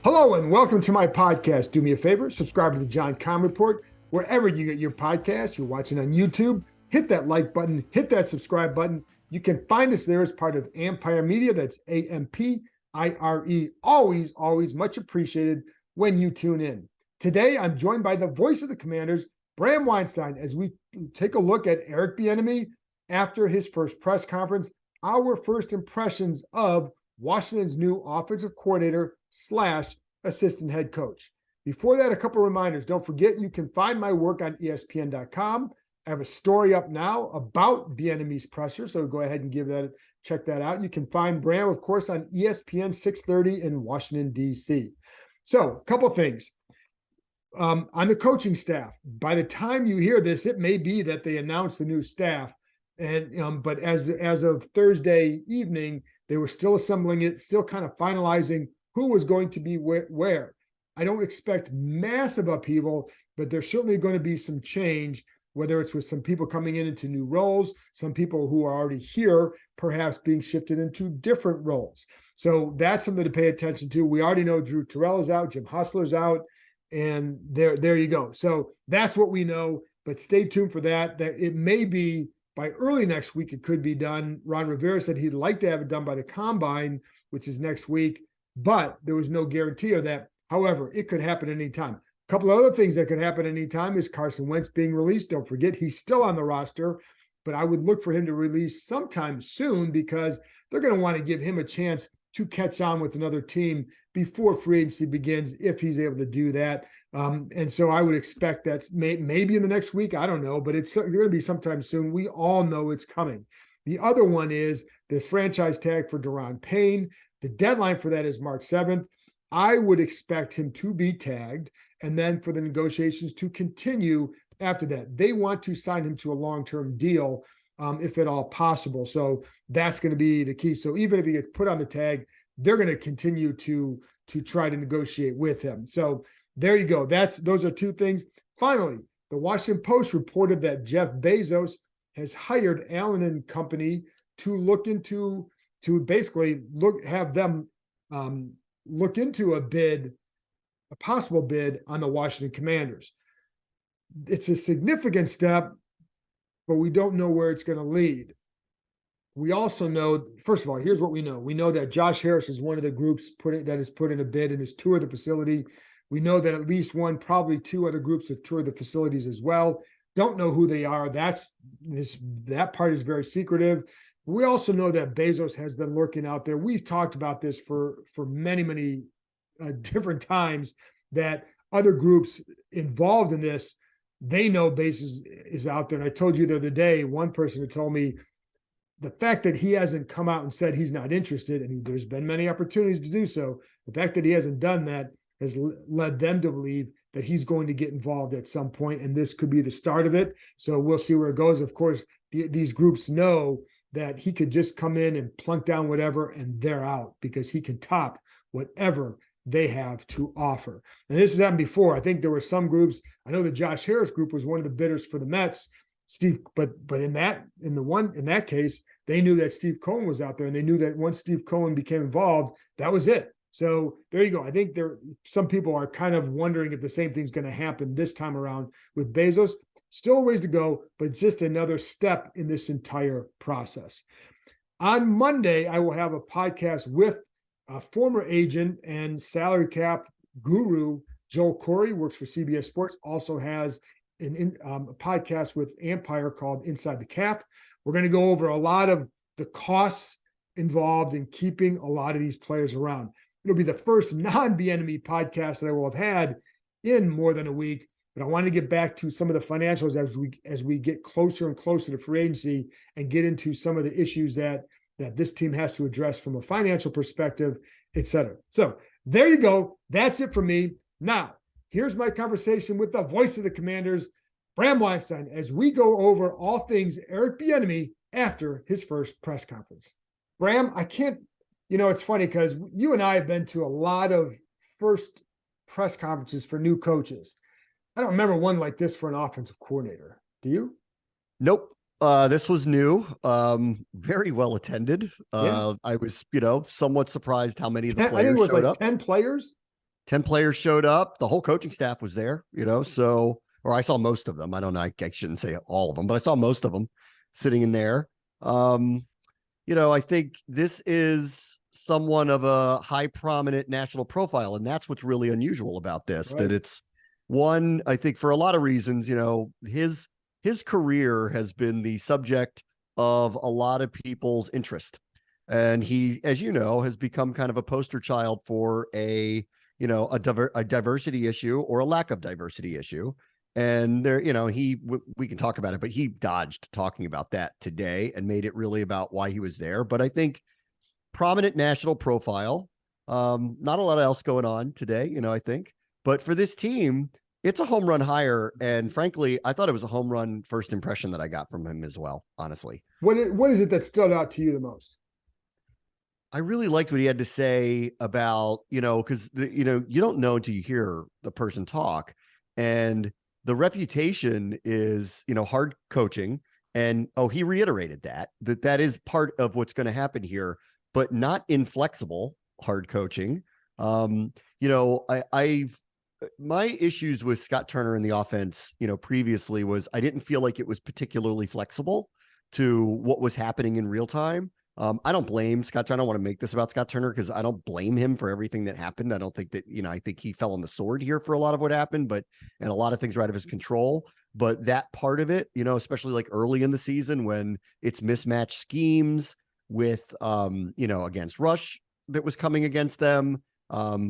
Hello and welcome to my podcast. Do me a favor, subscribe to the John Keim Report wherever you get your podcasts. You're watching on YouTube, hit that like button, hit that subscribe button. You can find us there as part of Ampire Media. That's Ampire. Always much appreciated when you tune in. Today, I'm joined by the voice of the Commanders, Bram Weinstein, as we take a look at Eric Bieniemy after his first press conference, our first impressions of Washington's new offensive coordinator / assistant head coach. Before that, a couple of reminders. Don't forget, you can find my work on ESPN.com. I have a story up now about Bieniemy's presser, so go ahead and check that out. You can find Bram, of course, on ESPN 630 in Washington, D.C. So, a couple of things. On the coaching staff, by the time you hear this, it may be that they announced the new staff, but as of Thursday evening, they were still assembling it, still kind of finalizing who was going to be where. I don't expect massive upheaval, but there's certainly going to be some change, whether it's with some people coming into new roles, some people who are already here, perhaps being shifted into different roles. So that's something to pay attention to. We already know Drew Terrell is out, Jim Hustler's out, and there you go. So that's what we know, but stay tuned for that. That it may be by early next week, it could be done. Ron Rivera said he'd like to have it done by the Combine, which is next week, but there was no guarantee of that. However, it could happen anytime. A couple of other things that could happen anytime is Carson Wentz being released. Don't forget, he's still on the roster, but I would look for him to release sometime soon because they're going to want to give him a chance to catch on with another team before free agency begins, if he's able to do that. And so I would expect that maybe in the next week, I don't know, but it's going to be sometime soon. We all know it's coming. The other one is the franchise tag for Daron Payne. The deadline for that is March 7th. I would expect him to be tagged and then for the negotiations to continue after that. They want to sign him to a long-term deal, if at all possible. So that's going to be the key. So even if he gets put on the tag, they're going to continue to try to negotiate with him. So there you go. Those are two things. Finally, the Washington Post reported that Jeff Bezos has hired Allen and Company to look into a possible bid on the Washington Commanders. It's a significant step, but we don't know where it's going to lead. We also know, first of all, here's what we know. We know that Josh Harris is one of the groups that has put in a bid and has toured the facility. We know that at least one, probably two other groups have toured the facilities as well. Don't know who they are. That part is very secretive. We also know that Bezos has been lurking out there. We've talked about this for many different times, that other groups involved in this, they know Bezos is out there. And I told you the other day, one person had told me the fact that he hasn't come out and said he's not interested, and there's been many opportunities to do so, the fact that he hasn't done that has led them to believe that he's going to get involved at some point, and this could be the start of it. So we'll see where it goes. Of course, these groups know that he could just come in and plunk down whatever, and they're out because he can top whatever they have to offer. And this has happened before. I think there were some groups. I know the Josh Harris group was one of the bidders for the Mets. But in that case, they knew that Steve Cohen was out there, and they knew that once Steve Cohen became involved, that was it. So there you go. I think some people are kind of wondering if the same thing's going to happen this time around with Bezos. Still a ways to go, but just another step in this entire process. On Monday, I will have a podcast with a former agent and salary cap guru, Joel Corey, works for CBS Sports, also has a podcast with Ampire called Inside the Cap. We're going to go over a lot of the costs involved in keeping a lot of these players around. It'll be the first non-Bieniemy podcast that I will have had in more than a week, but I want to get back to some of the financials as we get closer and closer to free agency and get into some of the issues that this team has to address from a financial perspective, et cetera. So there you go. That's it for me. Now, here's my conversation with the voice of the Commanders, Bram Weinstein, as we go over all things Eric Bieniemy after his first press conference. Bram, it's funny because you and I have been to a lot of first press conferences for new coaches. I don't remember one like this for an offensive coordinator. Do you? Nope. This was new, very well attended. I was, somewhat surprised how many of the players I think it was showed like up. 10 players. 10 players showed up. The whole coaching staff was there, so, or I saw most of them. I don't know. I shouldn't say all of them, but I saw most of them sitting in there. I think this is someone of a high prominent national profile. And that's what's really unusual about this, Right. that it's one, I think for a lot of reasons, his career has been the subject of a lot of people's interest. And he, as you know, has become kind of a poster child for a diversity issue or a lack of diversity issue. And there, we can talk about it, but he dodged talking about that today and made it really about why he was there. But I think prominent national profile, not a lot else going on today, I think. But for this team, it's a home run hire. And frankly, I thought it was a home run first impression that I got from him as well, honestly. What is it that stood out to you the most? I really liked what he had to say about, because, you don't know until you hear the person talk. And the reputation is, hard coaching. And, he reiterated that is part of what's going to happen here, but not inflexible hard coaching. My issues with Scott Turner in the offense, previously was I didn't feel like it was particularly flexible to what was happening in real time. I don't blame Scott Turner. I don't want to make this about Scott Turner because I don't blame him for everything that happened. I don't think that, I think he fell on the sword here for a lot of what happened, and a lot of things are out of his control. But that part of it, especially like early in the season when it's mismatched schemes with, against rush that was coming against them.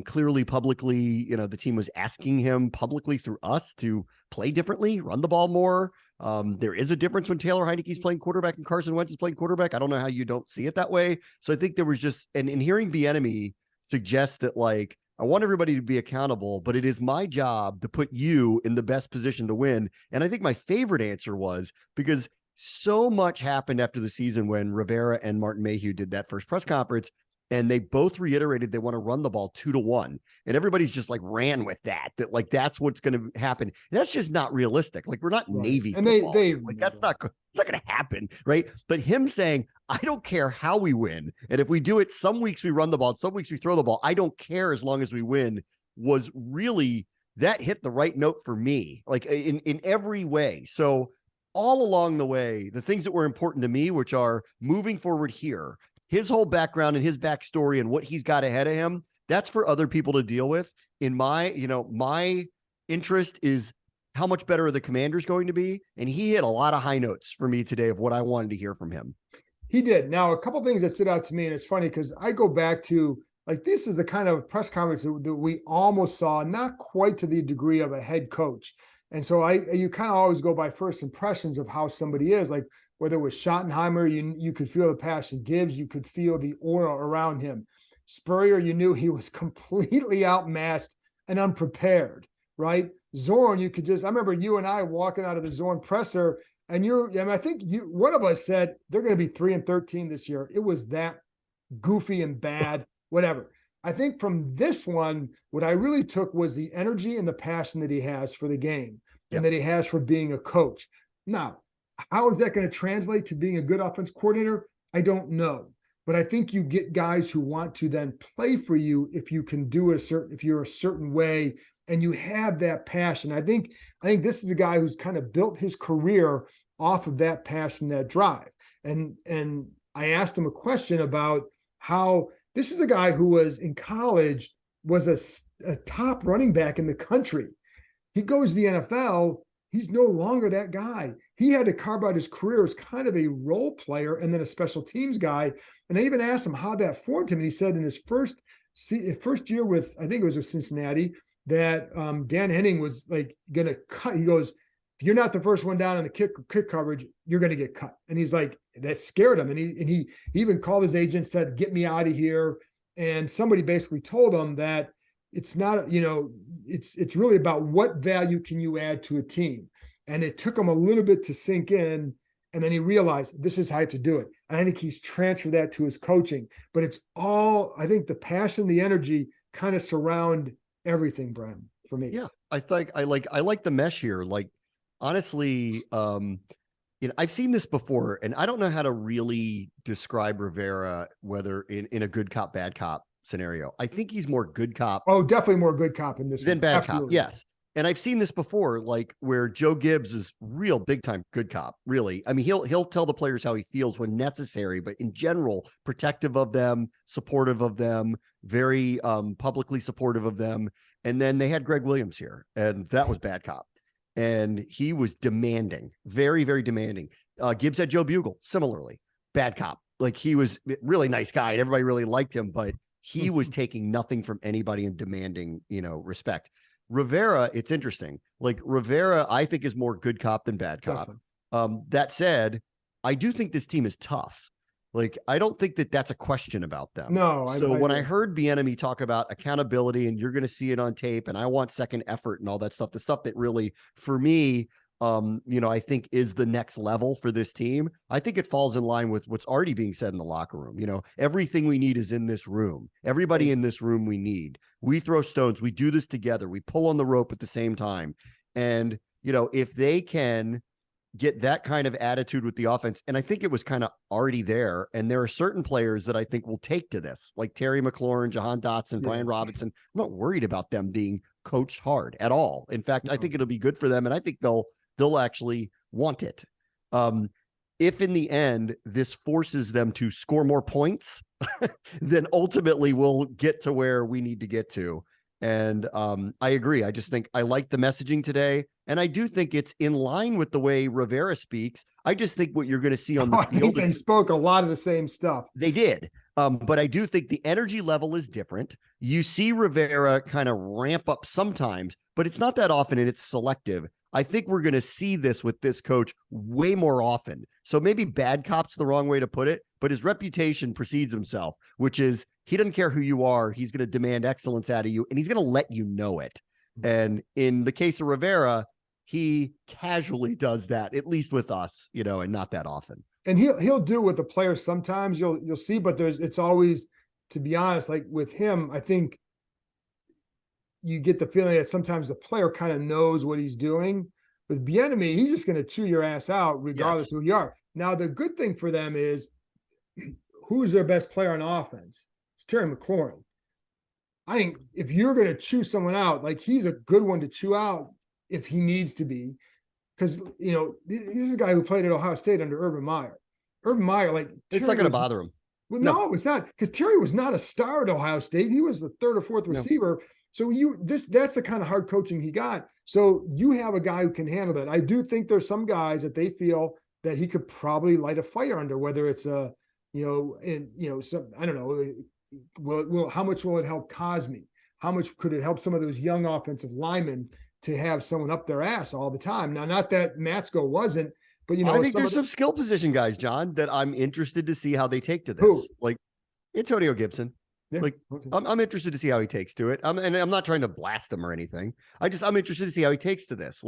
Clearly publicly, the team was asking him publicly through us to play differently, run the ball more. There is a difference when Taylor Heineke's playing quarterback and Carson Wentz is playing quarterback. I don't know how you don't see it that way. So I think there was just, and in hearing Bieniemy suggest that, like, I want everybody to be accountable, but it is my job to put you in the best position to win. And I think my favorite answer was, because so much happened after the season when Rivera and Martin Mayhew did that first press conference, and they both reiterated they want to run the ball 2-1. And everybody's just like ran with that like, that's what's going to happen. And that's just not realistic. Like, we're not right. Navy. And they like, that's not, it's not going to happen. Right. But him saying, I don't care how we win. And if we do it, some weeks we run the ball, some weeks we throw the ball. I don't care as long as we win, was really, that hit the right note for me, like in every way. So all along the way, the things that were important to me, which are moving forward here, his whole background and his backstory and what he's got ahead of him, that's for other people to deal with. In my, my interest is how much better are the Commanders going to be? And he hit a lot of high notes for me today of what I wanted to hear from him. He did. Now, a couple of things that stood out to me, and it's funny because I go back to, like, this is the kind of press conference that we almost saw, not quite to the degree of a head coach. And so you kind of always go by first impressions of how somebody is, like, whether it was Schottenheimer, you could feel the passion. Gibbs, you could feel the aura around him. Spurrier, you knew he was completely outmatched and unprepared, right? Zorn, you could just, I remember you and I walking out of the Zorn presser, and I think one of us said they're going to be 3-13 this year. It was that goofy and bad, whatever. I think from this one, what I really took was the energy and the passion that he has for the game and that he has for being a coach. Now, how is that going to translate to being a good offense coordinator? I don't know. But I think you get guys who want to then play for you if you can do it if you're a certain way and you have that passion. I think this is a guy who's kind of built his career off of that passion, that drive. And I asked him a question about how this is a guy who was in college, was a top running back in the country. He goes to the NFL. He's no longer that guy. He had to carve out his career as kind of a role player and then a special teams guy. And I even asked him how that formed him. And he said in his first year with, I think it was with Cincinnati, that Dan Henning was like going to cut. He goes, if you're not the first one down in the kick coverage, you're going to get cut. And he's like, that scared him. And he even called his agent, said, get me out of here. And somebody basically told him that it's not, it's really about what value can you add to a team. And it took him a little bit to sink in. And then he realized this is how to do it. And I think he's transferred that to his coaching. But it's all, I think the passion, the energy kind of surround everything, Bram, for me. Yeah, I think I like the mesh here. Like, honestly, I've seen this before, and I don't know how to really describe Rivera, whether in a good cop, bad cop scenario. I think he's more good cop. Oh, definitely more good cop in this than one. bad Absolutely. cop. Yes. And I've seen this before, like where Joe Gibbs is real big time good cop. Really, I mean, he'll tell the players how he feels when necessary, but in general, protective of them, supportive of them, very publicly supportive of them. And then they had Greg Williams here, and that was bad cop, and he was demanding, very, very demanding. Gibbs had Joe Bugle, similarly bad cop. Like he was a really nice guy, and everybody really liked him, but he was taking nothing from anybody and demanding, respect. Rivera, it's interesting. Like Rivera, I think is more good cop than bad cop. That said, I do think this team is tough. Like, I don't think that that's a question about them. No. So when I heard Bieniemy talk about accountability and you're going to see it on tape and I want second effort and all that stuff, the stuff that really, for me, I think is the next level for this team. I think it falls in line with what's already being said in the locker room. Everything we need is in this room. Everybody in this room we need. We throw stones. We do this together. We pull on the rope at the same time. And, if they can get that kind of attitude with the offense, and I think it was kind of already there. And there are certain players that I think will take to this, like Terry McLaurin, Jahan Dotson, Brian Robinson. I'm not worried about them being coached hard at all. In fact, I think it'll be good for them. And I think they'll actually want it. If in the end, this forces them to score more points, then ultimately we'll get to where we need to get to. And I agree. I just think I like the messaging today. And I do think it's in line with the way Rivera speaks. I just think what you're going to see on the field. I think they spoke a lot of the same stuff. They did. But I do think the energy level is different. You see Rivera kind of ramp up sometimes, but it's not that often and it's selective. I think we're going to see this with this coach way more often. So maybe bad cop's the wrong way to put it, but his reputation precedes himself, which is he doesn't care who you are. He's going to demand excellence out of you, and he's going to let you know it. And in the case of Rivera, he casually does that, at least with us, and not that often. And he'll do with the players sometimes you'll see, but it's always, to be honest, like with him, I think you get the feeling that sometimes the player kind of knows what he's doing. With Bieniemy, he's just going to chew your ass out regardless of who you are. Now, the good thing for them is who's their best player on offense? It's Terry McLaurin. I think if you're going to chew someone out, like he's a good one to chew out if he needs to be, because, this is a guy who played at Ohio State under Urban Meyer. Urban Meyer, like, it's not going to bother him. Well, no, it's not, because Terry was not a star at Ohio State. He was the third or fourth receiver. So that's the kind of hard coaching he got. So you have a guy who can handle that. I do think there's some guys that they feel that he could probably light a fire under, whether it's some, I don't know. How much will it help Cosme? How much could it help some of those young offensive linemen to have someone up their ass all the time? Now, not that Matsko wasn't, but I think there's some skill position guys, John, that I'm interested to see how they take to this. Who? Like Antonio Gibson. Yeah, okay. I'm interested to see how he takes to it. And I'm not trying to blast him or anything. I'm interested to see how he takes to this.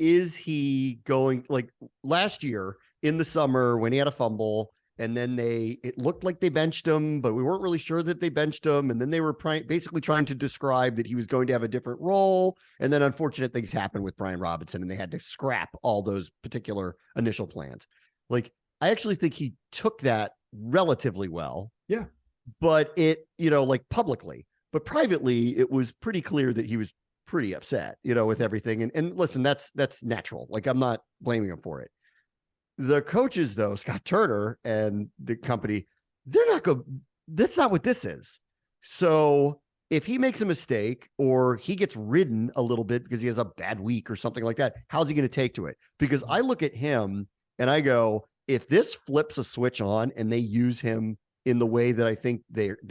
Is he going, like last year in the summer when he had a fumble and then it looked like they benched him, but we weren't really sure that they benched him. And then they were basically trying to describe that he was going to have a different role. And then unfortunate things happened with Brian Robinson and they had to scrap all those particular initial plans. Like, I actually think he took that relatively well. Yeah. But publicly, but privately, it was pretty clear that he was pretty upset, with everything. And listen, that's natural. Like, I'm not blaming him for it. The coaches, though, Scott Turner and the company, they're not good. That's not what this is. So if he makes a mistake or he gets ridden a little bit because he has a bad week or something like that, how's he going to take to it? Because I look at him and I go, if this flips a switch on and they use him in the way that I think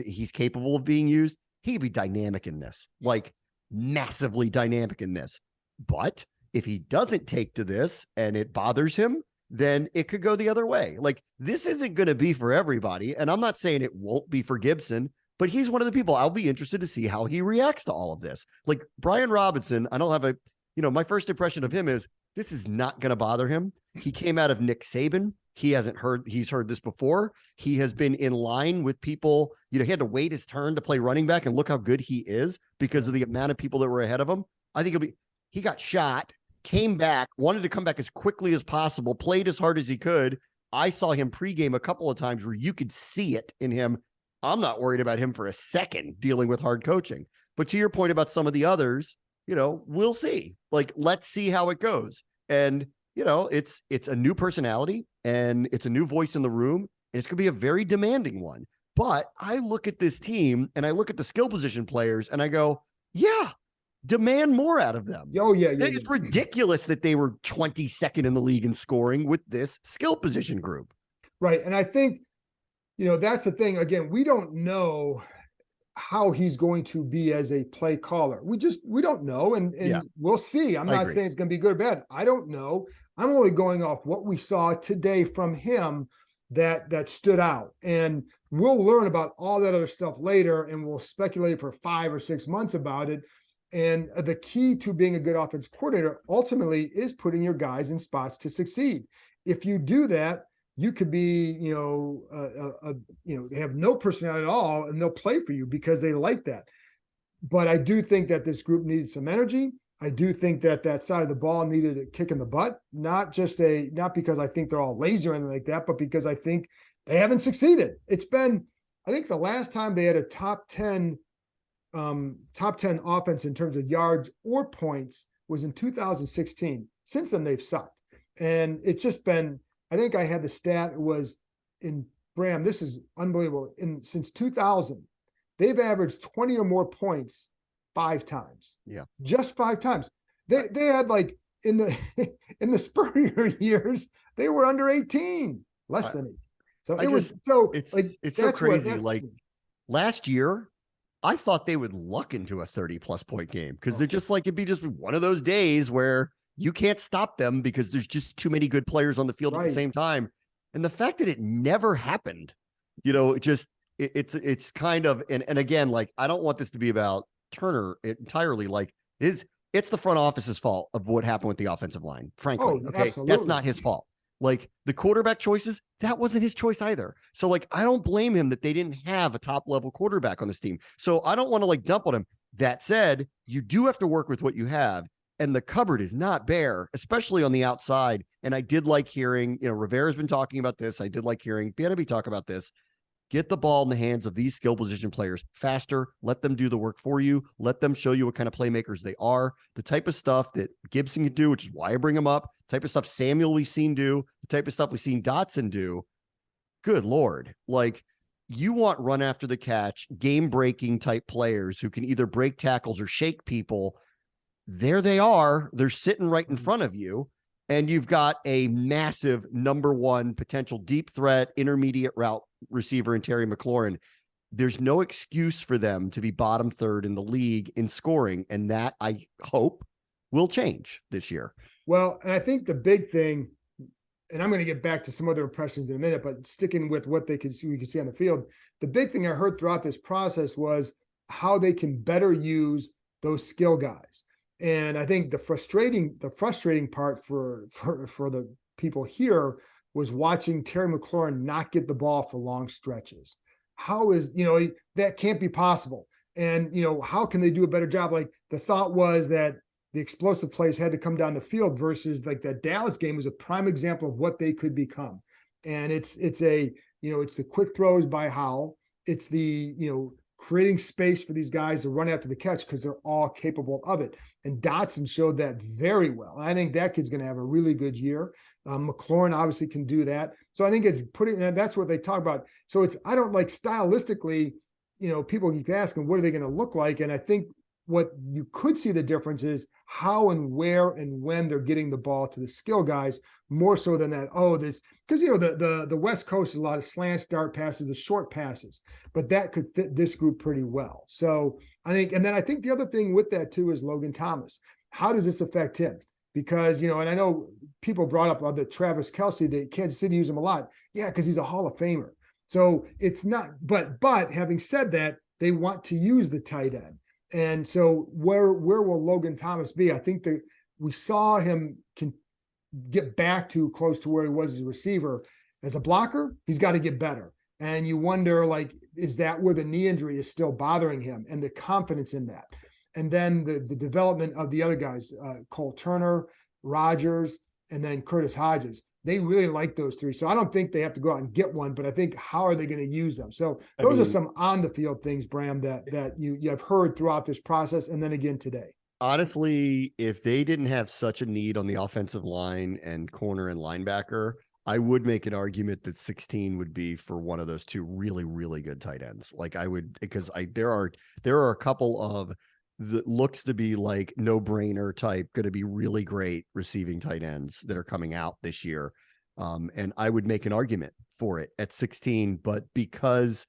he's capable of being used, he could be dynamic in this, like massively dynamic in this. But if he doesn't take to this and it bothers him, then it could go the other way. Like, this isn't going to be for everybody. And I'm not saying it won't be for Gibson, but he's one of the people I'll be interested to see how he reacts to all of this. Like Brian Robinson, I don't have my first impression of him is this is not going to bother him. He came out of Nick Saban. He's heard this before. He has been in line with people. He had to wait his turn to play running back, and look how good he is because of the amount of people that were ahead of him. I think he got shot, came back, wanted to come back as quickly as possible, played as hard as he could. I saw him pregame a couple of times where you could see it in him. I'm not worried about him for a second dealing with hard coaching. But to your point about some of the others, we'll see. Like, let's see how it goes. And, it's a new personality and it's a new voice in the room. And it's going to be a very demanding one. But I look at this team and I look at the skill position players and I go, yeah, demand more out of them. Oh, yeah. It's ridiculous that they were 22nd in the league in scoring with this skill position group. Right. And I think, that's the thing. Again, we don't know how he's going to be as a play caller. We don't know. And we'll see. I'm not saying it's going to be good or bad. I don't know. I'm only going off what we saw today from him that stood out. And we'll learn about all that other stuff later, and we'll speculate for 5 or 6 months about it. And the key to being a good offense coordinator ultimately is putting your guys in spots to succeed. If you do that, you could be, they have no personality at all, and they'll play for you because they like that. But I do think that this group needed some energy. I do think that side of the ball needed a kick in the butt, not because I think they're all lazy or anything like that, but because I think they haven't succeeded. It's been, I think the last time they had a top 10 offense in terms of yards or points was in 2016. Since then, they've sucked. And it's just been, I think I had the stat, it was in Bram, this is unbelievable. Since 2000, they've averaged 20 or more points 5 times. Yeah. Just 5 times. They had like in the Spurrier years, they were under 18, less than 8. So it's so crazy. Last year, I thought they would luck into a 30+ point game because they're just like, it'd be just one of those days where you can't stop them because there's just too many good players on the field at the same time. And the fact that it never happened, it's kind of, and again, like, I don't want this to be about Turner entirely. Like, it's the front office's fault of what happened with the offensive line, frankly. Absolutely. That's not his fault. Like, the quarterback choices, that wasn't his choice either. So, like, I don't blame him that they didn't have a top level quarterback on this team. So I don't want to dump on him. That said, you do have to work with what you have. And the cupboard is not bare, especially on the outside. And I did like hearing, Rivera's been talking about this. I did like hearing Bieniemy talk about this. Get the ball in the hands of these skill position players faster. Let them do the work for you. Let them show you what kind of playmakers they are. The type of stuff that Gibson can do, which is why I bring him up. The type of stuff Samuel we've seen do. The type of stuff we've seen Dotson do. Good Lord. Like, you want run after the catch, game-breaking type players who can either break tackles or shake people. There they are. They're sitting right in front of you. And you've got a massive number 1 potential deep threat, intermediate route receiver in Terry McLaurin. There's no excuse for them to be bottom 3rd in the league in scoring. And that, I hope, will change this year. Well, and I think the big thing, and I'm going to get back to some other impressions in a minute, but sticking with what we can see on the field, the big thing I heard throughout this process was how they can better use those skill guys. And I think the frustrating part for the people here was watching Terry McLaurin not get the ball for long stretches. How is, that can't be possible. And, how can they do a better job? Like, the thought was that the explosive plays had to come down the field versus like that Dallas game was a prime example of what they could become. And it's the quick throws by Howell. It's the, creating space for these guys to run after the catch because they're all capable of it. And Dotson showed that very well. And I think that kid's going to have a really good year. McLaurin obviously can do that. So I think it's that's what they talk about. So I don't like stylistically, people keep asking, what are they going to look like? And I think what you could see the difference is how and where and when they're getting the ball to the skill guys more so than that. Because the West Coast is a lot of slant start passes, the short passes, but that could fit this group pretty well. So I think the other thing with that too is Logan Thomas. How does this affect him? Because, and I know people brought up the Travis Kelce, that Kansas City use him a lot. Yeah, because he's a Hall of Famer. So it's not, but having said that, they want to use the tight end. And so where will Logan Thomas be? I think that we saw him can get back to close to where he was as a receiver. As a blocker, he's got to get better. And you wonder, is that where the knee injury is still bothering him and the confidence in that? And then the development of the other guys, Cole Turner, Rogers, and then Curtis Hodges. they really like those three. So I don't think they have to go out and get one, but I think how are they going to use them? So those are some on the field things, Bram, that you have heard throughout this process, and then again today. Honestly, if they didn't have such a need on the offensive line and corner and linebacker, I would make an argument that 16 would be for one of those two really, really good tight ends. Like I would, because there are a couple of that looks to be like no brainer type, going to be really great receiving tight ends that are coming out this year. And I would make an argument for it at 16, but because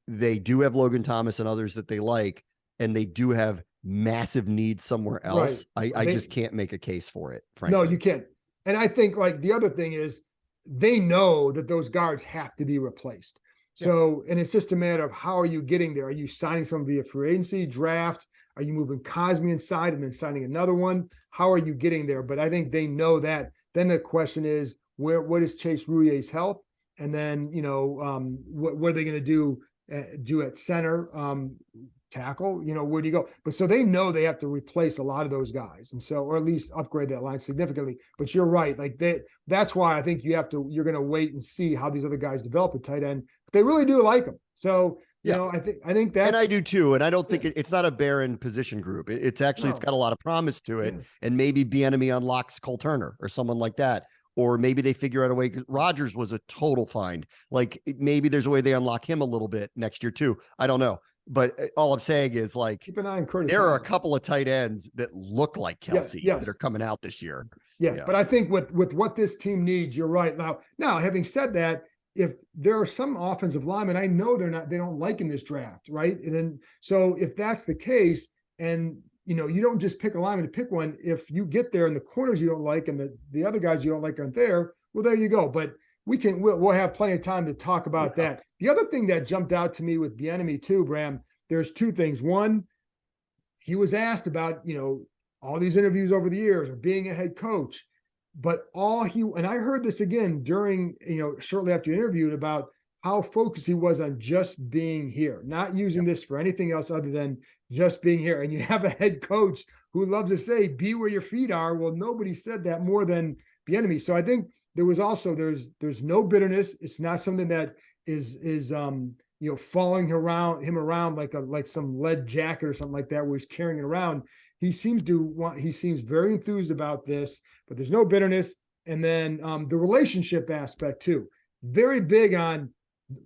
they do have Logan Thomas and others that they like, and they do have massive needs somewhere else, right. I just can't make a case for it, frankly. No, you can't. And I think like the other thing is they know that those guards have to be replaced. So, and it's just a matter of how are you getting there? Are you signing someone via free agency, draft? Are you moving Cosme inside and then signing another one? How are you getting there? But I think they know that. Then the question is, what is Chase Rouillet's health? And then, what are they going to do at center, tackle, where do you go? But so they know they have to replace a lot of those guys. And so, or at least upgrade that line significantly. But you're right. Like that's why I think you're going to wait and see how these other guys develop at tight end. But they really do like them. So, I think that's, and I do too. And I don't think it's not a barren position group. It's actually, it's got a lot of promise to it. And maybe Bieniemy unlocks Cole Turner or someone like that. Or maybe they figure out a way, because Rodgers was a total find. Like maybe there's a way they unlock him a little bit next year too. I don't know. But all I'm saying is, like, keep an eye on Curtis. There are a couple of tight ends that look like Kelsey that are coming out this year. Yeah. But I think with what this team needs, you're right. Now, having said that, if there are some offensive linemen, I know they don't like in this draft, right? And then, so if that's the case, and you don't just pick a lineman to pick one, if you get there and the corners you don't like and the other guys you don't like aren't there, well, there you go. But we'll have plenty of time to talk about that. The other thing that jumped out to me with Bieniemy too, Bram, there's two things. One, he was asked about, all these interviews over the years or being a head coach, but and I heard this again during, shortly after you interviewed, about how focused he was on just being here, not using this for anything else other than just being here. And you have a head coach who loves to say, be where your feet are. Well, nobody said that more than Bieniemy. So I think there was also, there's no bitterness. It's not something that is following him around like some lead jacket or something like that, where he's carrying it around. He seems very enthused about this, but there's no bitterness. And then the relationship aspect too, very big on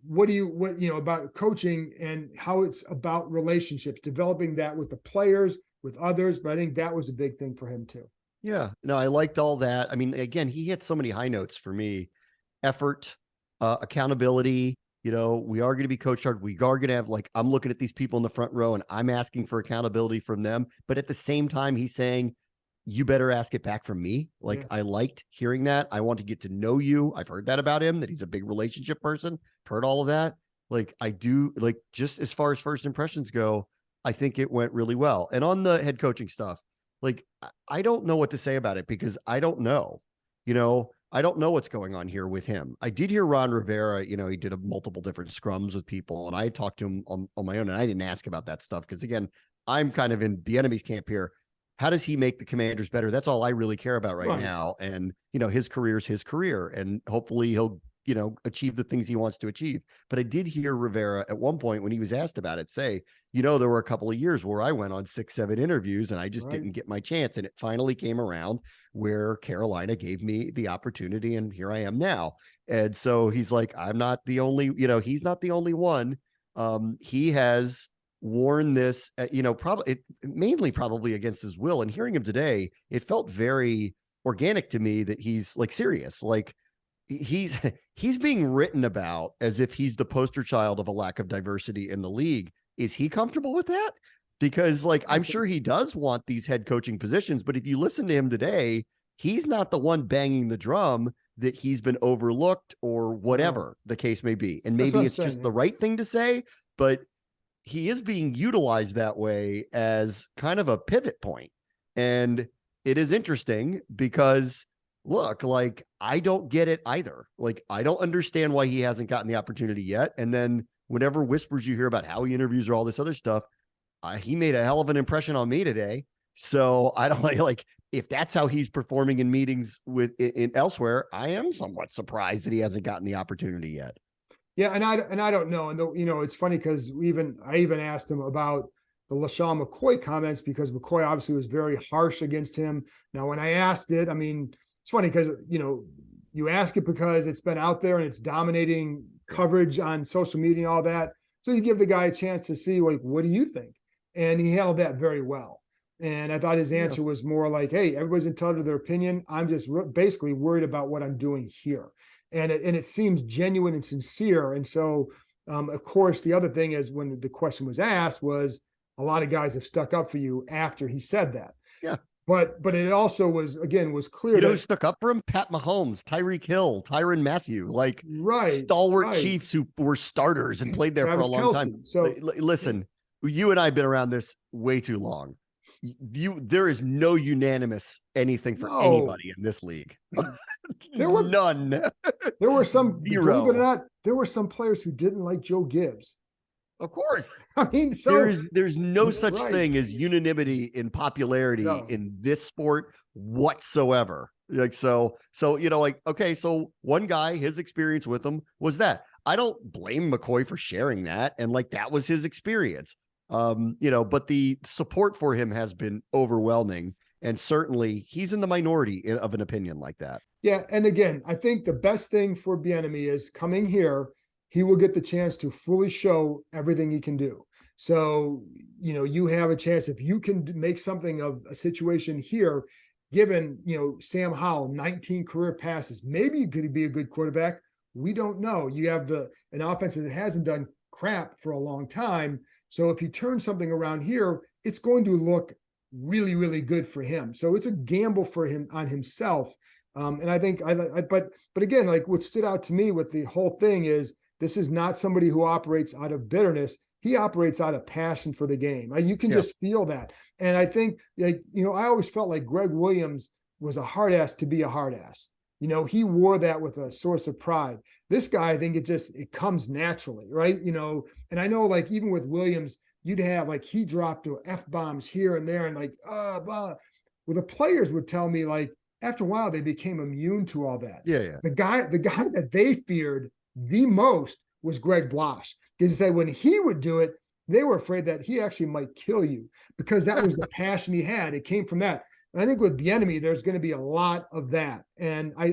what about coaching and how it's about relationships, developing that with the players, with others. But I think that was a big thing for him too. Yeah, no, I liked all that. I mean, again, he hit so many high notes for me: effort, accountability. We are going to be coached hard. We are going to have, I'm looking at these people in the front row and I'm asking for accountability from them. But at the same time, he's saying, you better ask it back from me. I liked hearing that. I want to get to know you. I've heard that about him, that he's a big relationship person. Heard all of that. I do, just as far as first impressions go, I think it went really well. And on the head coaching stuff, I don't know what to say about it, because I don't know, I don't know what's going on here with him. I did hear Ron Rivera, he did multiple different scrums with people, and I talked to him on my own, and I didn't ask about that stuff, because again, I'm kind of in Bieniemy's camp here. How does he make the Commanders better? That's all I really care about right now. And, his career is his career, and hopefully he'll, achieve the things he wants to achieve. But I did hear Rivera at one point, when he was asked about it, say, there were a couple of years where I went on 6-7 interviews and I just didn't get my chance. And it finally came around where Carolina gave me the opportunity, and here I am now. And so he's like, I'm not the only, he's not the only one. He has worn this, mainly probably against his will. And hearing him today, it felt very organic to me that he's serious. He's being written about as if he's the poster child of a lack of diversity in the league. Is he comfortable with that? Because I'm sure he does want these head coaching positions, but if you listen to him today, he's not the one banging the drum that he's been overlooked or whatever the case may be. And maybe it's just the right thing to say, but he is being utilized that way as kind of a pivot point. And it is interesting because look, I don't get it either. I don't understand why he hasn't gotten the opportunity yet. And then whenever whispers you hear about how he interviews or all this other stuff, he made a hell of an impression on me today. So I don't if that's how he's performing in meetings in elsewhere, I am somewhat surprised that he hasn't gotten the opportunity yet. Yeah, and I don't know. And it's funny because I even asked him about the LaShawn McCoy comments, because McCoy obviously was very harsh against him. Now, when I asked it, I mean, it's funny because you ask it because it's been out there and it's dominating coverage on social media and all that. So you give the guy a chance to see, like, what do you think? And he handled that very well. And I thought his answer was more like, hey, everybody's entitled to their opinion. I'm just basically worried about what I'm doing here. And it seems genuine and sincere. And so, of course, the other thing is, when the question was asked, was a lot of guys have stuck up for you after he said that. Yeah. But it also was clear who stuck up for him? Pat Mahomes, Tyreek Hill, Tyrann Mathieu, like stalwart Chiefs who were starters and played there Travis for a long time. So listen, you and I have been around this way too long. There is no unanimous anything for anybody in this league. There were none. There were some, believe it or not, there were some players who didn't like Joe Gibbs. Of course. I mean, so there's no such thing as unanimity in popularity in this sport whatsoever. Like, so, like, okay, so one guy, his experience with him was that. I don't blame McCoy for sharing that. And like, that was his experience. But the support for him has been overwhelming. And certainly he's in the minority of an opinion like that. Yeah. And again, I think the best thing for Bieniemy is coming here, he will get the chance to fully show everything he can do. So, you have a chance, if you can make something of a situation here, given, Sam Howell, 19 career passes, maybe you could be a good quarterback. We don't know. You have an offense that hasn't done crap for a long time. So if you turn something around here, it's going to look really, really good for him. So it's a gamble for him on himself. And I think, but again, like, what stood out to me with the whole thing is, this is not somebody who operates out of bitterness. He operates out of passion for the game. You can just feel that. And I think, I always felt like Greg Williams was a hard ass to be a hard ass. He wore that with a source of pride. This guy, I think it comes naturally, right? And I know, like, even with Williams, you'd have, like, he dropped the F-bombs here and there and like, blah. Well, the players would tell me, like, after a while, they became immune to all that. Yeah. The guy that they feared the most was Greg Blash, because he said when he would do it, they were afraid that he actually might kill you, because that was the passion he had. It came from that. And I think with Bieniemy, there's going to be a lot of that. And I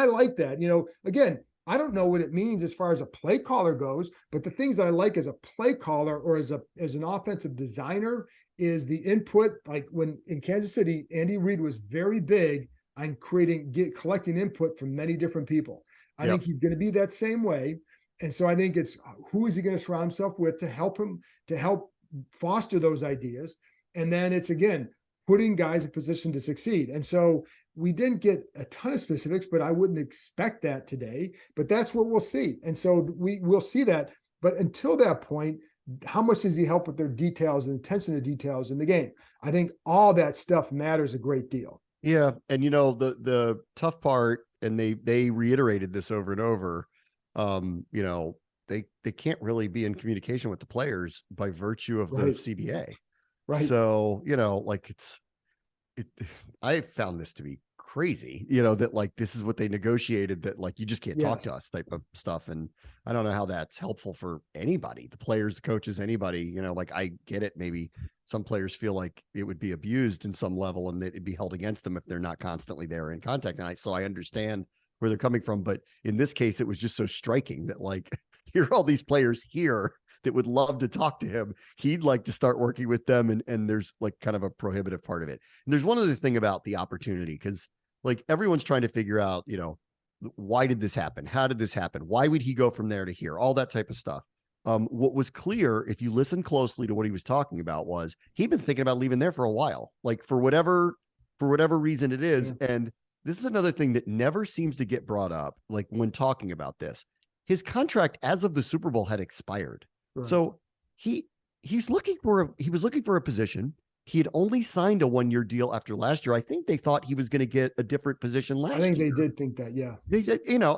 like that. Again, I don't know what it means as far as a play caller goes, but the things that I like as a play caller or as an offensive designer is the input. Like, when in Kansas City, Andy Reid was very big on collecting input from many different people. I think he's going to be that same way. And so I think it's, who is he going to surround himself with to help foster those ideas? And then it's, again, putting guys in position to succeed. And so we didn't get a ton of specifics, but I wouldn't expect that today. But that's what we'll see. And so we'll see that. But until that point, how much does he help with their details and attention to details in the game? I think all that stuff matters a great deal. Yeah. And, the tough part, and they reiterated this over and over, they can't really be in communication with the players by virtue of the CBA. Right. So, like, I found this to be crazy, that, like, this is what they negotiated, that, like, you just can't talk to us type of stuff. And I don't know how that's helpful for anybody, the players, the coaches, anybody, like, I get it. Maybe some players feel like it would be abused in some level and that it'd be held against them if they're not constantly there in contact. And so I understand where they're coming from, but in this case, it was just so striking that, like, here are all these players here that would love to talk to him. He'd like to start working with them. And there's, like, kind of a prohibitive part of it. And there's one other thing about the opportunity, because, like, everyone's trying to figure out, why did this happen? How did this happen? Why would he go from there to here? All that type of stuff. What was clear, if you listen closely to what he was talking about, was he'd been thinking about leaving there for a while, like, for whatever reason it is. Yeah. And this is another thing that never seems to get brought up, like, when talking about this. His contract as of the Super Bowl had expired. Right. So he was looking for a position. He had only signed a 1-year deal after last year. I think they thought he was going to get a different position last year. I think they did think that, yeah.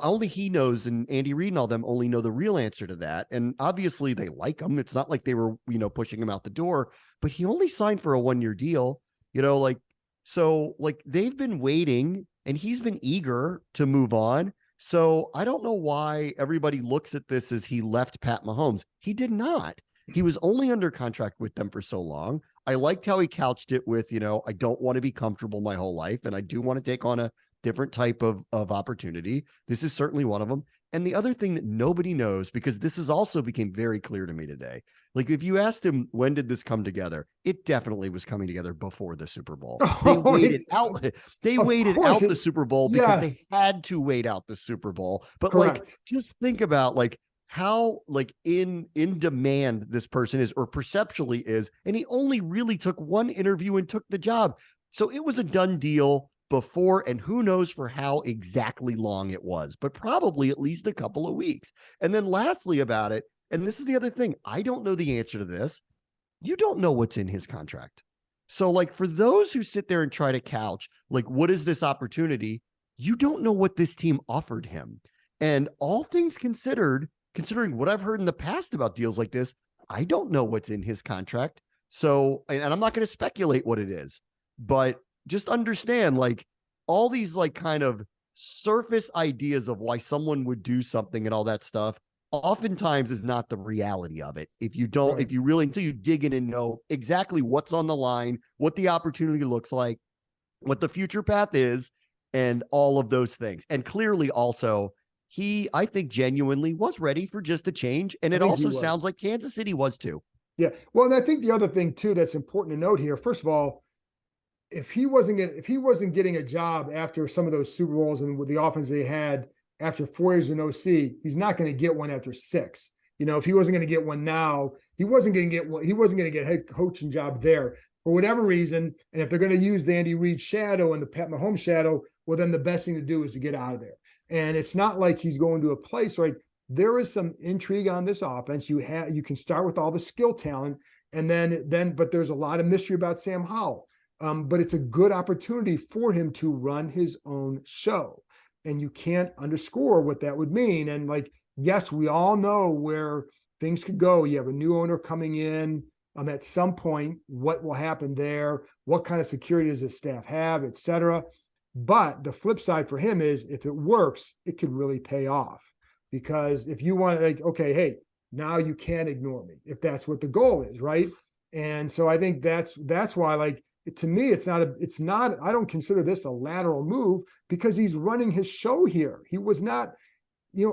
Only he knows, and Andy Reid and all them only know the real answer to that. And obviously they like him. It's not like they were, pushing him out the door, but he only signed for a 1-year deal. Like, So like they've been waiting and he's been eager to move on. So I don't know why everybody looks at this as he left Pat Mahomes. He did not. He was only under contract with them for so long. I liked how he couched it with, I don't want to be comfortable my whole life, and I do want to take on a different type of opportunity. This is certainly one of them. And the other thing that nobody knows, because this has also became very clear to me today, like if you asked him, when did this come together? It definitely was coming together before the Super Bowl. They waited out. They waited out the Super Bowl because they had to wait out the Super Bowl. But correct. Like, just think about like how like in demand this person is, or perceptually is. And he only really took one interview and took the job. So it was a done deal before, and who knows for how exactly long it was, but probably at least a couple of weeks. And then lastly about it, and this is the other thing, I don't know the answer to this. You don't know what's in his contract. So like for those who sit there and try to couch, like, what is this opportunity? You don't know what this team offered him. And all things considered, considering what I've heard in the past about deals like this, I don't know what's in his contract. So, and I'm not going to speculate what it is, but just understand, like, all these like kind of surface ideas of why someone would do something and all that stuff oftentimes is not the reality of it. If you don't, if you really, until you dig in and know exactly what's on the line, what the opportunity looks like, what the future path is, and all of those things. And clearly also, he, I think, genuinely was ready for just a change. And it also sounds like Kansas City was too. Yeah. Well, and I think the other thing too that's important to note here, first of all, if he wasn't getting a job after some of those Super Bowls and with the offense they had after 4 years in OC, he's not going to get one after 6. If he wasn't going to get one now, he wasn't going to get one. He wasn't going to get a head coaching job there for whatever reason. And if they're going to use the Andy Reid shadow and the Pat Mahomes shadow, well, then the best thing to do is to get out of there. And it's not like he's going to a place like there is some intrigue on this offense. You can start with all the skill talent, and but there's a lot of mystery about Sam Howell. But it's a good opportunity for him to run his own show. And you can't underscore what that would mean. And like, yes, we all know where things could go. You have a new owner coming in at some point, what will happen there? What kind of security does his staff have, et cetera? But the flip side for him is if it works, it could really pay off. Because if you want to like, okay, hey, now you can't ignore me if that's what the goal is, right? And so I think that's why, like, to me, it's not, I don't consider this a lateral move because he's running his show here. He was not, he's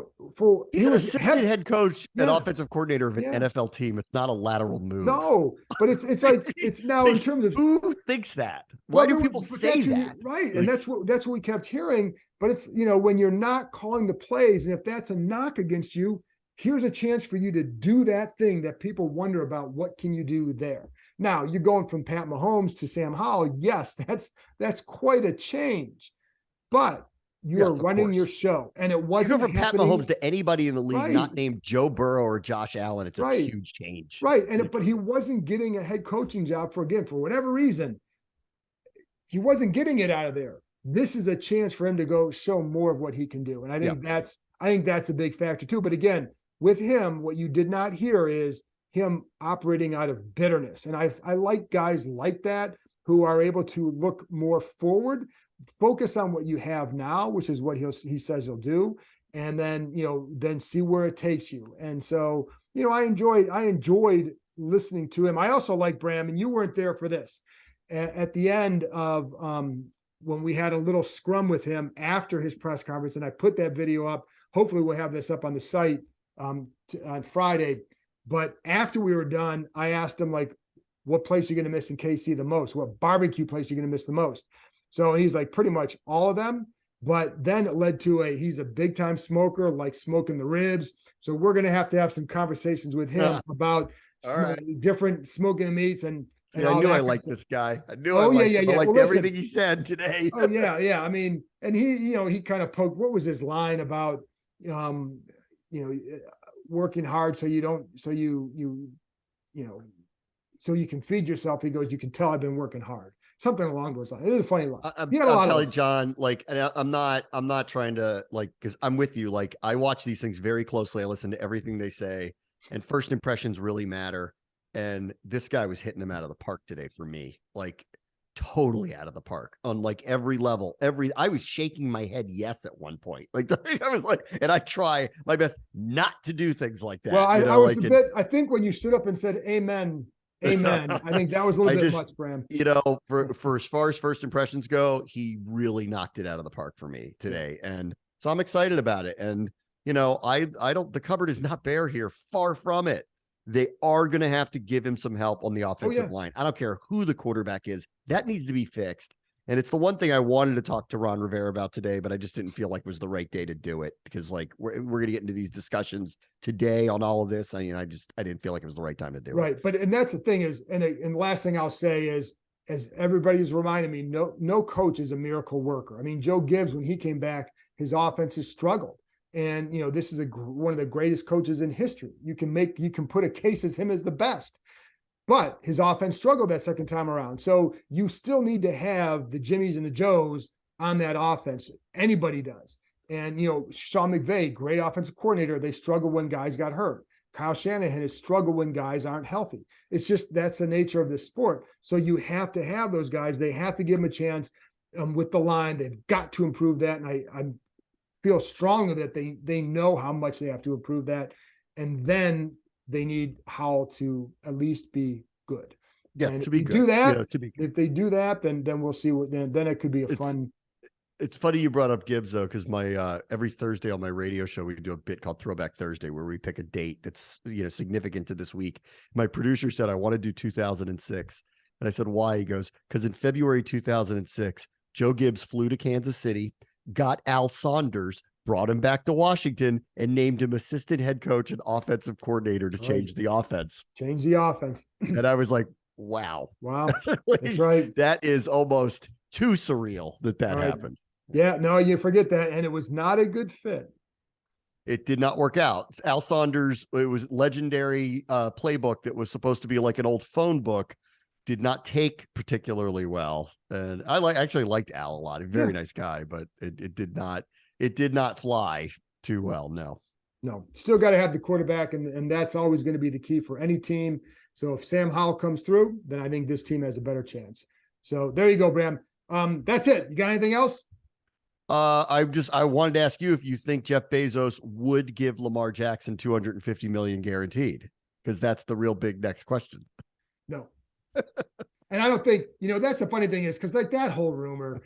an assistant head coach and offensive coordinator of an NFL team. It's not a lateral move. No, but it's like, it's now in terms of who thinks that? Why do people say that? Right. And that's what we kept hearing. But it's, when you're not calling the plays, and if that's a knock against you, here's a chance for you to do that thing that people wonder about. What can you do there? Now you're going from Pat Mahomes to Sam Howell. Yes, that's quite a change, but you're running your show, and it wasn't from Pat Mahomes to anybody in the league not named Joe Burrow or Josh Allen. It's a huge change, right? And but he wasn't getting a head coaching job for whatever reason. He wasn't getting it out of there. This is a chance for him to go show more of what he can do, and I think that's a big factor too. But again, with him, what you did not hear is him operating out of bitterness. And I like guys like that who are able to look more forward, focus on what you have now, which is what he says he'll do. And then, then see where it takes you. And so, I enjoyed listening to him. I also like Bram, and you weren't there for this. At the end of when we had a little scrum with him after his press conference, and I put that video up. Hopefully we'll have this up on the site on Friday. But after we were done, I asked him, like, what place are you going to miss in KC the most? What barbecue place are you going to miss the most? So he's like, pretty much all of them. But then it led to he's a big time smoker, like smoking the ribs. So we're going to have some conversations with him about different smoking meats and I knew I liked this guy. I knew I liked everything he said today. I mean, and he kind of poked, what was his line about, working hard so you can feed yourself. He goes, you can tell I've been working hard. Something along those lines. It was a funny line. I'm telling John, like, and I'm not trying to, like, because I'm with you. Like, I watch these things very closely. I listen to everything they say, and first impressions really matter. And this guy was hitting him out of the park today for me. Like, totally out of the park on like every level. I was shaking my head yes at one point. Like I was like, and I try my best not to do things like that. Well, I was like a bit, I think when you stood up and said amen, amen, I think that was a little bit much, Bram. For as far as first impressions go, he really knocked it out of the park for me today. And so I'm excited about it. And, the cupboard is not bare here. Far from it. They are going to have to give him some help on the offensive line. I don't care who the quarterback is. That needs to be fixed. And it's the one thing I wanted to talk to Ron Rivera about today, but I just didn't feel like it was the right day to do it because like we're going to get into these discussions today on all of this. I didn't feel like it was the right time to do it. Right. But, and that's the thing is, and the last thing I'll say is, as everybody's reminding me, no coach is a miracle worker. I mean, Joe Gibbs, when he came back, his offense has struggled. And, this is one of the greatest coaches in history. You can put a case as him as the best, but his offense struggled that second time around. So you still need to have the Jimmies and the Joes on that offense. Anybody does. And, Sean McVay, great offensive coordinator. They struggle when guys got hurt. Kyle Shanahan has struggled when guys aren't healthy. It's just, that's the nature of this sport. So you have to have those guys. They have to give them a chance with the line. They've got to improve that. And I feel strongly that they know how much they have to improve that. And then they need Howell to at least be good. Yeah, and to be good. Do that, to be good. If they do that, then we'll see what, then it could be a fun. It's funny you brought up Gibbs though, because my every Thursday on my radio show we do a bit called Throwback Thursday where we pick a date that's significant to this week. My producer said I want to do 2006, and I said why? He goes, because in February 2006, Joe Gibbs flew to Kansas City, got Al Saunders, brought him back to Washington, and named him assistant head coach and offensive coordinator to change the offense. Change the offense. And I was like, wow. That's right. That is almost too surreal that happened. Yeah, no, you forget that. And it was not a good fit. It did not work out. Al Saunders, it was legendary playbook that was supposed to be like an old phone book, did not take particularly well. And I actually liked Al a lot. A very nice guy, but it did not fly too well. No, still got to have the quarterback, and that's always going to be the key for any team. So if Sam Howell comes through, then I think this team has a better chance. So there you go, Bram. That's it. You got anything else? I wanted to ask you if you think Jeff Bezos would give Lamar Jackson $250 million guaranteed, because that's the real big next question. No. And I don't think, that's the funny thing is, because like that whole rumor,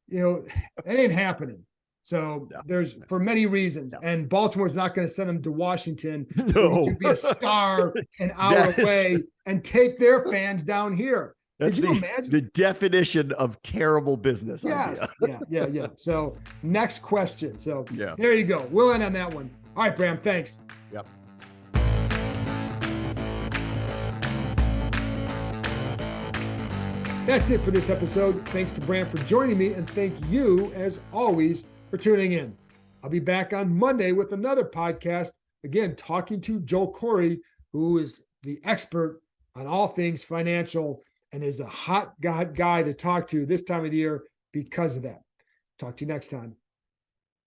it ain't happening. So there's for many reasons, and Baltimore's not going to send him to Washington. No. So he could be a star an hour away and take their fans down here. That's the definition of terrible business. Yes. Idea. Yeah. So next question. So yeah, there you go. We'll end on that one. All right, Bram, thanks. Yep. That's it for this episode. Thanks to Bram for joining me, and thank you, as always, for tuning in. I'll be back on Monday with another podcast, again, talking to Joel Corey, who is the expert on all things financial and is a hot guy to talk to this time of the year because of that. Talk to you next time.